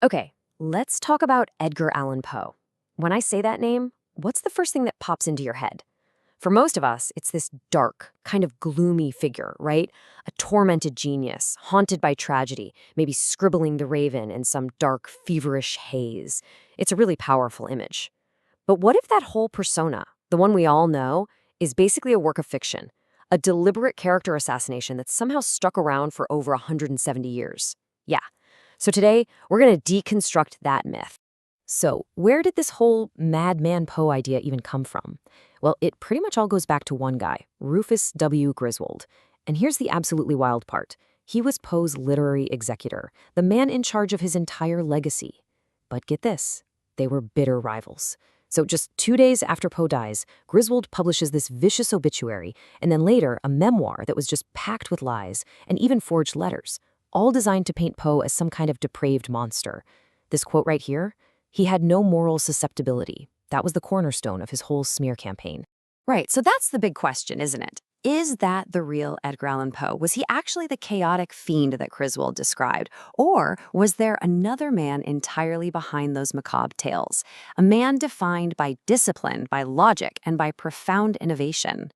Okay, let's talk about Edgar Allan Poe. When I say that name, what's the first thing that pops into your head? For most of us, it's this dark, kind of gloomy figure, right? A tormented genius, haunted by tragedy, maybe scribbling the raven in some dark, feverish haze. It's a really powerful image. But what if that whole persona, the one we all know, is basically a work of fiction? A deliberate character assassination that's somehow stuck around for over 170 years? Yeah. So today, we're going to deconstruct that myth. So, where did this whole Madman Poe idea even come from? Well, it pretty much all goes back to one guy, Rufus W. Griswold. And here's the absolutely wild part. He was Poe's literary executor, the man in charge of his entire legacy. But get this, they were bitter rivals. So just 2 days after Poe dies, Griswold publishes this vicious obituary, and then later a memoir that was just packed with lies, and even forged letters, all designed to paint Poe as some kind of depraved monster. This quote right here, "He had no moral susceptibility." That was the cornerstone of his whole smear campaign. Right, so that's the big question, isn't it? Is that the real Edgar Allan Poe? Was he actually the chaotic fiend that Griswold described? Or was there another man entirely behind those macabre tales? A man defined by discipline, by logic, and by profound innovation?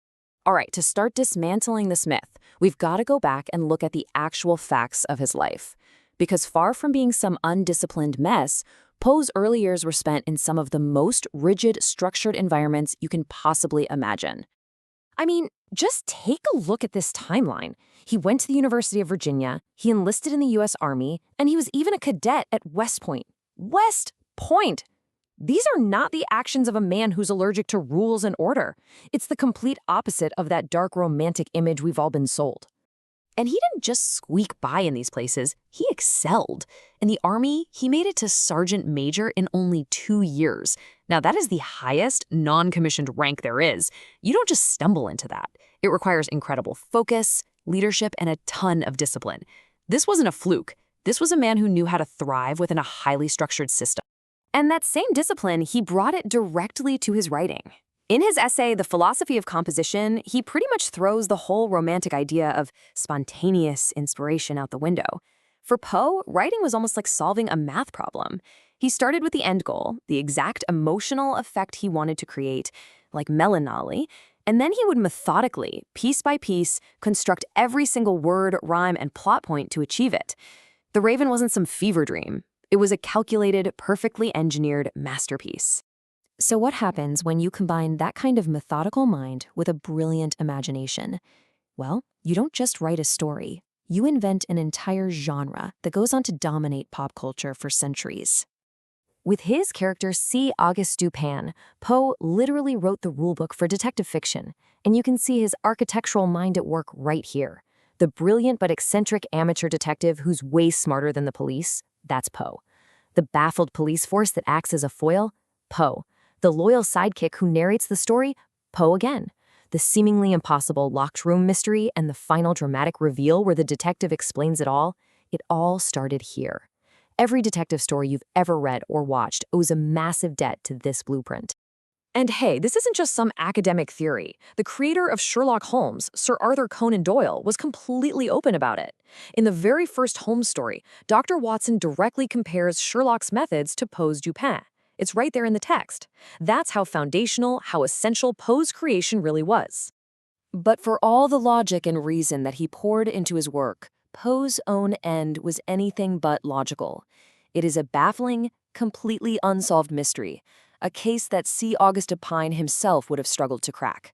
All right, to start dismantling this myth, we've got to go back and look at the actual facts of his life. Because far from being some undisciplined mess, Poe's early years were spent in some of the most rigid, structured environments you can possibly imagine. I mean, just take a look at this timeline. He went to the University of Virginia, he enlisted in the U.S. Army, and he was even a cadet at West Point. West Point! These are not the actions of a man who's allergic to rules and order. It's the complete opposite of that dark romantic image we've all been sold. And he didn't just squeak by in these places, he excelled. In the Army, he made it to sergeant major in only 2 years. Now, that is the highest non-commissioned rank there is. You don't just stumble into that. It requires incredible focus, leadership, and a ton of discipline. This wasn't a fluke. This was a man who knew how to thrive within a highly structured system. And that same discipline, he brought it directly to his writing. In his essay, The Philosophy of Composition, he pretty much throws the whole romantic idea of spontaneous inspiration out the window. For Poe, writing was almost like solving a math problem. He started with the end goal, the exact emotional effect he wanted to create, like melancholy, and then he would methodically, piece by piece, construct every single word, rhyme, and plot point to achieve it. The Raven wasn't some fever dream. It was a calculated, perfectly engineered masterpiece. So what happens when you combine that kind of methodical mind with a brilliant imagination? Well, you don't just write a story. You invent an entire genre that goes on to dominate pop culture for centuries. With his character C. Auguste Dupin, Poe literally wrote the rulebook for detective fiction, and you can see his architectural mind at work right here. The brilliant but eccentric amateur detective who's way smarter than the police, that's Poe. The baffled police force that acts as a foil, Poe. The loyal sidekick who narrates the story, Poe again. The seemingly impossible locked room mystery and the final dramatic reveal where the detective explains it all started here. Every detective story you've ever read or watched owes a massive debt to this blueprint. And hey, this isn't just some academic theory. The creator of Sherlock Holmes, Sir Arthur Conan Doyle, was completely open about it. In the very first Holmes story, Dr. Watson directly compares Sherlock's methods to Poe's Dupin. It's right there in the text. That's how foundational, how essential Poe's creation really was. But for all the logic and reason that he poured into his work, Poe's own end was anything but logical. It is a baffling, completely unsolved mystery, a case that C. Auguste Dupin himself would have struggled to crack.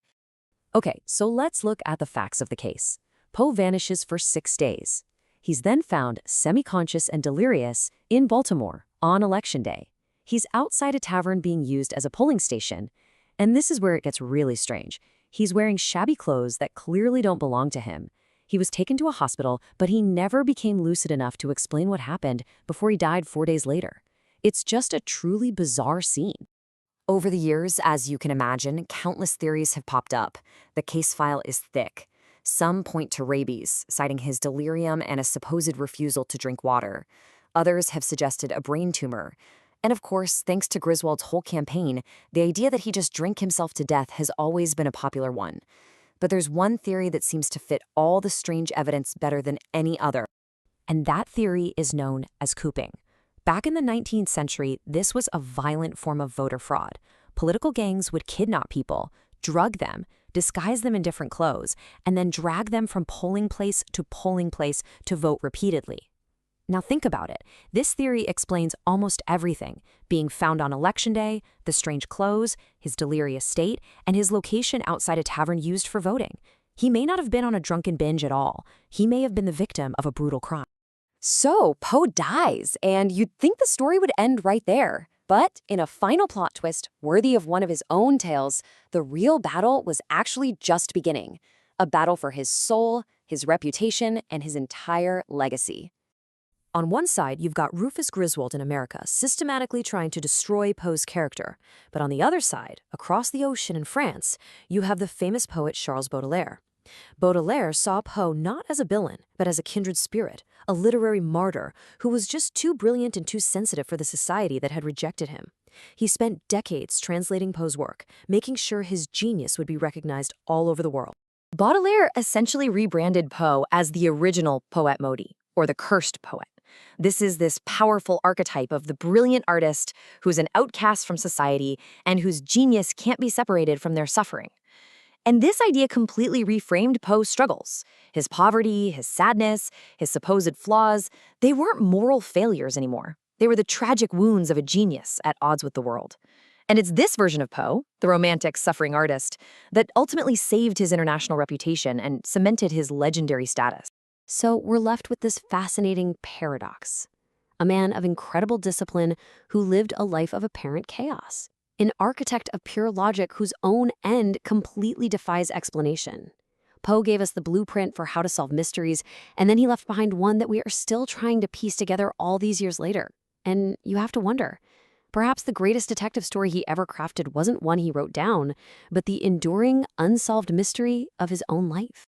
Okay, so let's look at the facts of the case. Poe vanishes for 6 days. He's then found semi-conscious and delirious in Baltimore on Election Day. He's outside a tavern being used as a polling station, and this is where it gets really strange. He's wearing shabby clothes that clearly don't belong to him. He was taken to a hospital, but he never became lucid enough to explain what happened before he died 4 days later. It's just a truly bizarre scene. Over the years, as you can imagine, countless theories have popped up. The case file is thick. Some point to rabies, citing his delirium and a supposed refusal to drink water. Others have suggested a brain tumor. And of course, thanks to Griswold's whole campaign, the idea that he just drank himself to death has always been a popular one. But there's one theory that seems to fit all the strange evidence better than any other. And that theory is known as cooping. Back in the 19th century, this was a violent form of voter fraud. Political gangs would kidnap people, drug them, disguise them in different clothes, and then drag them from polling place to vote repeatedly. Now think about it. This theory explains almost everything: being found on election day, the strange clothes, his delirious state, and his location outside a tavern used for voting. He may not have been on a drunken binge at all. He may have been the victim of a brutal crime. So, Poe dies, and you'd think the story would end right there. But in a final plot twist worthy of one of his own tales, the real battle was actually just beginning. A battle for his soul, his reputation, and his entire legacy. On one side, you've got Rufus Griswold in America systematically trying to destroy Poe's character. But on the other side, across the ocean in France, you have the famous poet Charles Baudelaire. Baudelaire saw Poe not as a villain, but as a kindred spirit, a literary martyr who was just too brilliant and too sensitive for the society that had rejected him. He spent decades translating Poe's work, making sure his genius would be recognized all over the world. Baudelaire essentially rebranded Poe as the original poet modi, or the cursed poet. This is this powerful archetype of the brilliant artist who's an outcast from society and whose genius can't be separated from their suffering. And this idea completely reframed Poe's struggles. His poverty, his sadness, his supposed flaws, they weren't moral failures anymore. They were the tragic wounds of a genius at odds with the world. And it's this version of Poe, the romantic, suffering artist, that ultimately saved his international reputation and cemented his legendary status. So we're left with this fascinating paradox. A man of incredible discipline who lived a life of apparent chaos. An architect of pure logic whose own end completely defies explanation. Poe gave us the blueprint for how to solve mysteries, and then he left behind one that we are still trying to piece together all these years later. And you have to wonder, perhaps the greatest detective story he ever crafted wasn't one he wrote down, but the enduring, unsolved mystery of his own life.